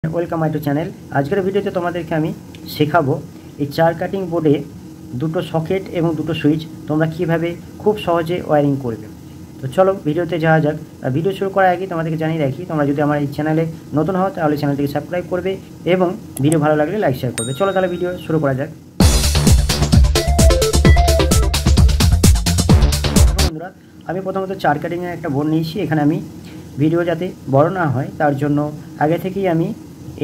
Welcome my to channel. আজকের ভিডিওতে তোমাদেরকে আমি শেখাবো এই চার কাটিং বোর্ডে দুটো সকেট এবং দুটো সুইচ তোমরা কিভাবে খুব সহজে ওয়্যারিং করবে। তো চলো ভিডিওতে যাওয়া যাক। ভিডিও শুরু করার আগে তোমাদেরকে জানিয়ে রাখি, তোমরা যদি আমার এই চ্যানেলে নতুন হও তাহলে চ্যানেলটিকে সাবস্ক্রাইব করবে এবং ভিডিও ভালো লাগলে লাইক শেয়ার করবে। চলো তাহলে ভিডিও শুরু করা যাক। বন্ধুরা, আমি প্রথমত চার কাটিংয়ের একটা বোর্ড নিয়েছি। এখানে আমি ভিডিও যাতে বড় না হয় তার জন্য আগে থেকেই আমি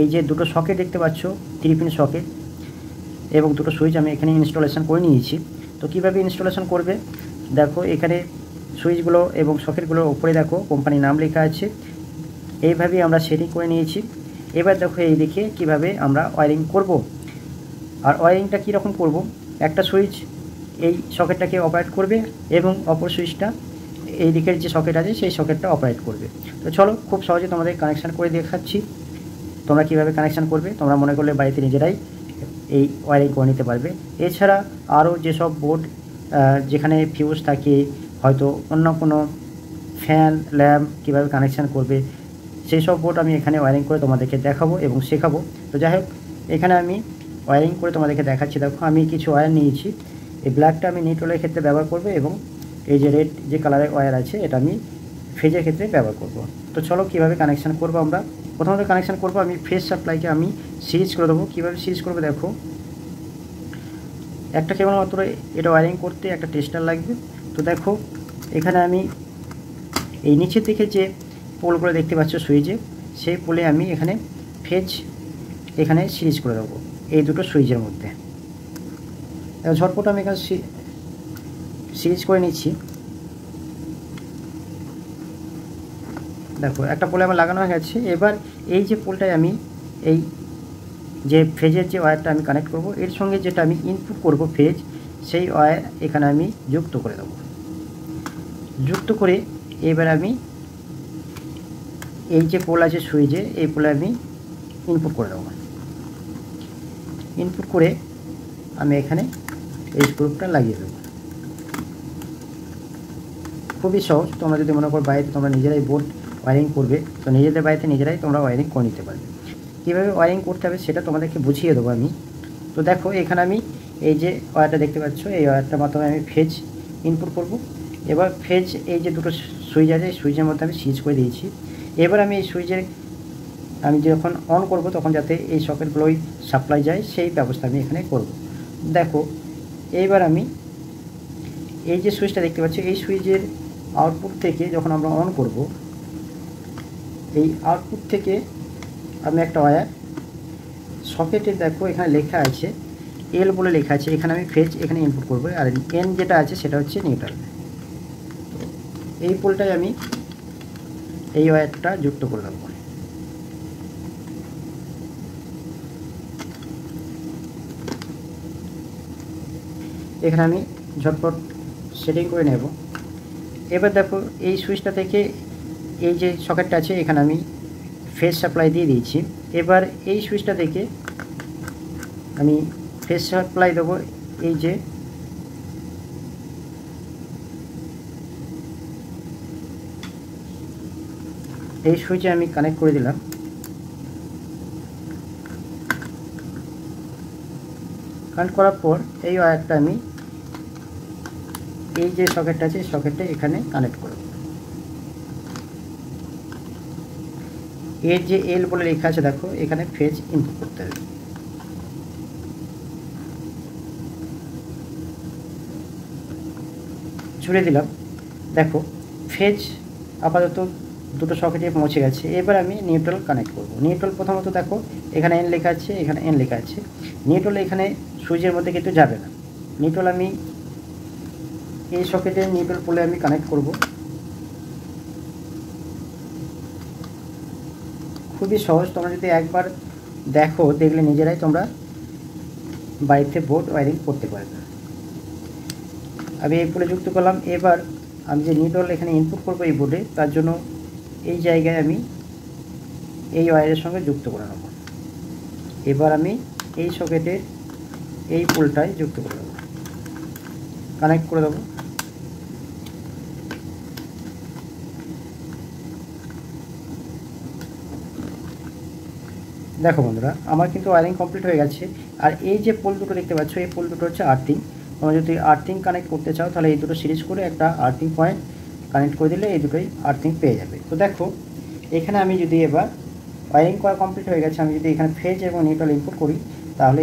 এই যে দুটো সকেট দেখতে পাচ্ছ, 3 পিন সকেট এবং দুটো সুইচ আমি এখানে ইনস্টলেশন করে নিয়েছি। তো কিভাবে ইনস্টলেশন করবে দেখো, এখানে সুইচগুলো এবং সকেটগুলোর উপরে দেখো কোম্পানির নাম লেখা আছে। এইভাবেই আমরা সেটিং করে নিয়েছি। এবার দেখো এই দিকে কীভাবে আমরা ওয়্যারিং করব। আর ওয়্যারিংটা কীরকম করব, একটা সুইচ এই সকেটটাকে অপারেট করবে এবং অপর সুইচটা এই দিকের যে সকেট আছে সেই সকেটটা অপারেট করবে। তো চলো খুব সহজে তোমাদের কানেকশান করে দেখাচ্ছি তোমরা কীভাবে কানেকশান করবে। তোমরা মনে করলে বাড়িতে নিজেরাই এই ওয়্যারিং করে নিতে পারবে। এছাড়া আরও যেসব বোর্ড যেখানে ফিউজ থাকে, হয়তো অন্য কোনো ফ্যান ল্যাম্প কীভাবে কানেকশান করবে সেই সব বোর্ড আমি এখানে ওয়্যারিং করে তোমাদেরকে দেখাবো এবং শেখাবো। তো যাই হোক, এখানে আমি ওয়্যারিং করে তোমাদেরকে দেখাচ্ছি। দেখো আমি কিছু ওয়্যার নিয়েছি। এই ব্ল্যাকটা আমি নিউট্রালের ক্ষেত্রে ব্যবহার করবো এবং এই যে রেড যে কালারের ওয়্যার আছে এটা আমি ফেজের ক্ষেত্রে ব্যবহার করব। তো চলো কীভাবে কানেকশান করবো আমরা। প্রথমত কানেকশান করবো আমি ফেজ সাপ্লাইকে আমি সিরিজ করে দেবো। কীভাবে সিরিজ করবো দেখো, একটা কেবলমাত্র এটা ওয়্যারিং করতে একটা টেস্টার লাগবে। তো দেখো এখানে আমি এই নিচের দিকে যে পোলগুলো দেখতে পাচ্ছ সুইচে, সেই পোলে আমি এখানে ফেজ এখানে সিরিজ করে দেবো এই দুটো সুইচের মধ্যে। ঝটপট আমি এখানে সিরিজ করে নিচ্ছি। দেখো একটা পোলে আমার লাগানো হয়ে গেছে। এবার এই যে পোলটায় আমি এই যে ফেজের যে ওয়্যারটা আমি কানেক্ট করব, এর সঙ্গে যেটা আমি ইনপুট করব ফেজ, সেই ওয়্যার এখানে আমি যুক্ত করে দেব। যুক্ত করে এবার আমি এই যে পোল আছে সুইচে, এই পোলে আমি ইনপুট করে দেবো। ইনপুট করে আমি এখানে এই স্ক্রুপটা লাগিয়ে দেবো। খুবই সহজ। তোমরা যদি মনে করো বাড়িতে তোমরা নিজেরাই বোর্ড ওয়্যারিং করবে, তো নিজেদের বাড়িতে নিজেরাই তোমরা ওয়্যারিং করে নিতে পারবে। কীভাবে ওয়্যারিং করতে হবে সেটা তোমাদেরকে বুঝিয়ে দেবো আমি। তো দেখো এখানে আমি এই যে ওয়্যারটা দেখতে পাচ্ছ, এই ওয়্যারটার মাধ্যমে আমি ফেজ ইনপুট করব। এবার ফেজ এই যে দুটো সুইচ আছে সুইচের মধ্যে আমি সিরিজ করে দিয়েছি। এবার আমি এই সুইচের আমি যখন অন করব তখন যাতে এই সকেটগুলোই সাপ্লাই যায় সেই ব্যবস্থা আমি এখানে করব। দেখো এইবার আমি এই যে সুইচটা দেখতে পাচ্ছি, এই সুইচের আউটপুট থেকে যখন আমরা অন করব, এই আউটপুট থেকে আমি একটা ওয়্যার সকেটে দেখো এখানে লেখা আছে এল বলে লেখা আছে, এখানে আমি ফেজ এখানে ইনপুট করব। আর এন যেটা আছে সেটা হচ্ছে নিউট্রাল। এই পোলটায় আমি এই ওয়্যারটা যুক্ত করে দেবো। এখানে আমি ঝটপট সেটিং করে নেব। এবার দেখো এই সুইচটা থেকে এই যে সকেটটা আছে এখানে আমি ফেজ সাপ্লাই দিয়ে দিয়েছি। এবার এই সুইচটা থেকে আমি ফেজ সাপ্লাই দেবো এই যে এই সুইচে আমি কানেক্ট করে দিলাম। কানেক্ট করার পর এই ওয়্যারটা আমি এই যে সকেটটা আছে সকেটটা এখানে কানেক্ট করব। এর যে এল বলে লেখা আছে দেখো এখানে ফেজ ইনপুট করতে হবে। জুড়ে দিলাম। দেখো ফেজ আপাতত দুটো সকেটে পৌঁছে গেছে। এবার আমি নিউট্রাল কানেক্ট করব। নিউট্রাল প্রথমত দেখো এখানে এন লেখা আছে, এখানে এন লেখা আছে। নিউট্রাল এখানে সুইচের মধ্যে কিন্তু যাবে না। নিউট্রাল আমি এই সকেটে নিউট্রাল পোলে আমি কানেক্ট করব। খুবই সহজ। তোমরা যদি একবার দেখো, দেখলে নিজেরাই তোমরা বাড়িতে বোর্ড ওয়্যারিং করতে পারবে। আমি এই পোলে যুক্ত করলাম। এবার আমি যে নিউট্রাল এখানে ইনপুট করবো এই বোর্ডে, তার জন্য এই জায়গায় আমি এই ওয়্যারের সঙ্গে যুক্ত করে নেব। এবার আমি এই সকেটে এই পোলটায় যুক্ত করে দেবো, কানেক্ট করে দেবো। দেখো বন্ধুরা, আমার কিন্তু ওয়ারিং কমপ্লিট হয়ে গেছে। আর এই যে পোল দুটো দেখতে পাচ্ছ, এই পোল দুটো হচ্ছে আর্থিং। তোমরা যদি আর্থিং কানেক্ট করতে চাও তাহলে এই দুটো সিরিজ করে একটা আর্থিং পয়েন্ট কানেক্ট করে দিলে এই দুটোই আর্থিং পেয়ে যাবে। তো দেখো এখানে আমি যদি এবার ওয়ারিং করা কমপ্লিট হয়ে গেছে, আমি যদি এখানে ফেজ এবং নিউট্রাল ইনপুট করি তাহলে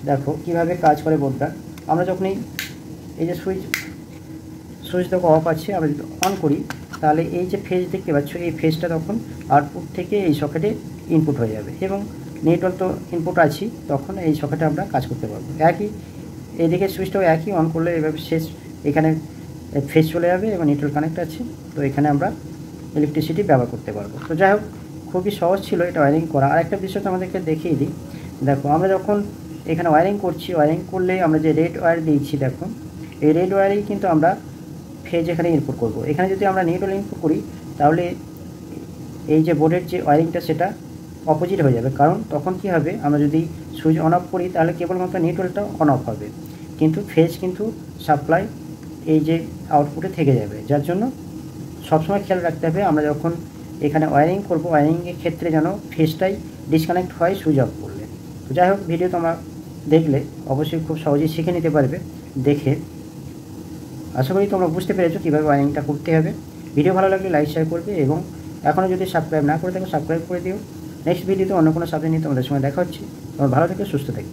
দেখো কীভাবে কাজ করে বোর্ডটা। আমরা যখনই এই যে সুইচ দেখো অফ আছে, আমরা যদি অন করি তাহলে এই যে ফেজ দেখতে পাচ্ছ, এই ফেজটা তখন আউটপুট থেকে এই সকেটে ইনপুট হয়ে যাবে এবং নিউট্রাল তো ইনপুট আছি, তখন এই সকেটে আমরা কাজ করতে পারবো। একই এইদিকে সুইচটাও একই, অন করলে এভাবে শেষ এখানে ফেজ চলে যাবে এবং নিউট্রাল কানেক্ট আছে, তো এখানে আমরা ইলেকট্রিসিটি ব্যবহার করতে পারবো। তো যাই হোক, খুবই সহজ ছিল এটা ওয়ারিং করা। আর একটা বিষয় তো আমাদেরকে দেখিয়ে দিই। দেখো আমরা যখন এখানে ওয়ারিং করছি, ওয়ারিং করলে আমরা যে রেড ওয়্যার দিয়েছি, দেখো এই রেড ওয়্যারেই কিন্তু আমরা ফেজ এখানে ইনপুট করব। এখানে যদি আমরা নিউট্রাল ইনপুট করি তাহলে এই যে বোর্ডের যে ওয়ারিংটা সেটা অপোজিট হয়ে যাবে, কারণ তখন কি হবে, আমরা যদি সুইচ অন অফ করি তাহলে কেবলমাত্র নিউট্রালটা অন অফ হবে, কিন্তু ফেজ কিন্তু সাপ্লাই এই যে আউটপুটে থেকে যাবে। যার জন্য সবসময় খেয়াল রাখতে হবে আমরা যখন এখানে ওয়ারিং করব, ওয়ারিংয়ের ক্ষেত্রে যেন ফেজটাই ডিসকানেক্ট হয় সুইচ অফ করলে। তো যাই হোক, ভিডিও তোমরা দেখলে অবশ্যই খুব সহজেই শিখে নিতে পারবে দেখে। আশা করি তোমরা বুঝতে পেরেছো কীভাবে ওয়ারিংটা করতে হবে। ভিডিও ভালো লাগলে লাইক শেয়ার করবে এবং এখনও যদি সাবস্ক্রাইব না করে থাকো সাবস্ক্রাইব করে দিও। নেক্সট ভিডিওতে অন্য কোনো সাবজেক্ট নিয়ে তোমাদের সঙ্গে দেখা হচ্ছে। তোমরা ভালো থেকো, সুস্থ থেকো।